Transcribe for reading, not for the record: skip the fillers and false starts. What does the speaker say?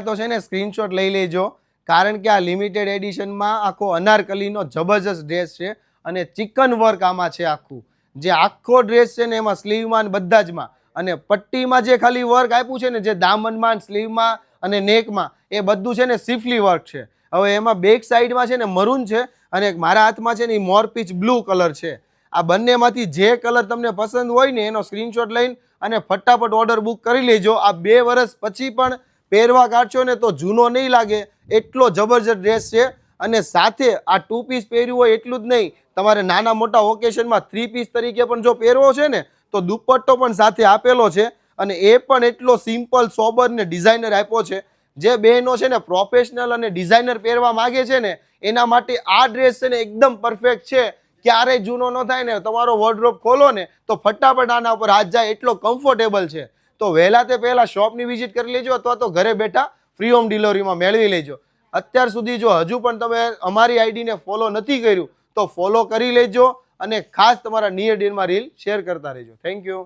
તો છે ને સ્ક્રીનશોટ લઈ લેજો, કારણ કે આ લિમિટેડ એડિશનમાં આખો અનારકલીનો જબરજસ્ત ડ્રેસ છે અને ચિકન વર્ક આમાં છે આખું. જે આખો ડ્રેસ છે ને એમાં સ્લીવમાં બધા જમાં અને પટ્ટીમાં જે ખાલી વર્ક આપ્યું છે ને, જે દામનમાં, સ્લીવમાં અને નેકમાં, એ બધું છે ને સિફલી વર્ક છે. હવે એમાં બેક સાઈડમાં છે ને મરૂન છે અને મારા હાથમાં છે ને એ મોરપીચ બ્લુ કલર છે. આ બંનેમાંથી જે કલર તમને પસંદ હોય ને એનો સ્ક્રીનશોટ લઈને અને ફટાફટ ઓર્ડર બુક કરી લેજો. આ 2 વર્ષ પછી પણ પહેરવા કાઢશો ને તો જૂનો નહીં લાગે, એટલો જબરજસ્ત ડ્રેસ છે. અને સાથે આ 2 પીસ પહેર્યું હોય એટલું જ નહીં, તમારે નાના મોટા ઓકેશનમાં 3 પીસ તરીકે પણ જો પહેરવો છે ને તો દુપટ્ટો પણ સાથે આપેલો છે અને એ પણ એટલો સિમ્પલ, સોબર ને ડિઝાઇનર આપ્યો છે. જે બહેનો છે ને પ્રોફેશનલ અને ડિઝાઇનર પહેરવા માગે છે ને એના માટે આ ડ્રેસ છે ને એકદમ પરફેક્ટ છે. ક્યારેય જૂનો ન થાય ને, તમારો વોર્ડરોબ ખોલો ને તો ફટાફટ આના ઉપર હાથ જાય, એટલો કમ્ફર્ટેબલ છે. તો વહેલા તે પહેલાં શોપની વિઝિટ કરી લેજો અથવા તો ઘરે બેઠા ફ્રી હોમ ડિલિવરીમાં મેળવી લેજો. અત્યાર સુધી જો હજુ પણ તમે અમારી આઈડીને ફોલો નથી કર્યું તો ફોલો કરી લેજો અને ખાસ તમારા નિયર ડીલમાં રીલ શેર કરતા રહેજો. Thank you.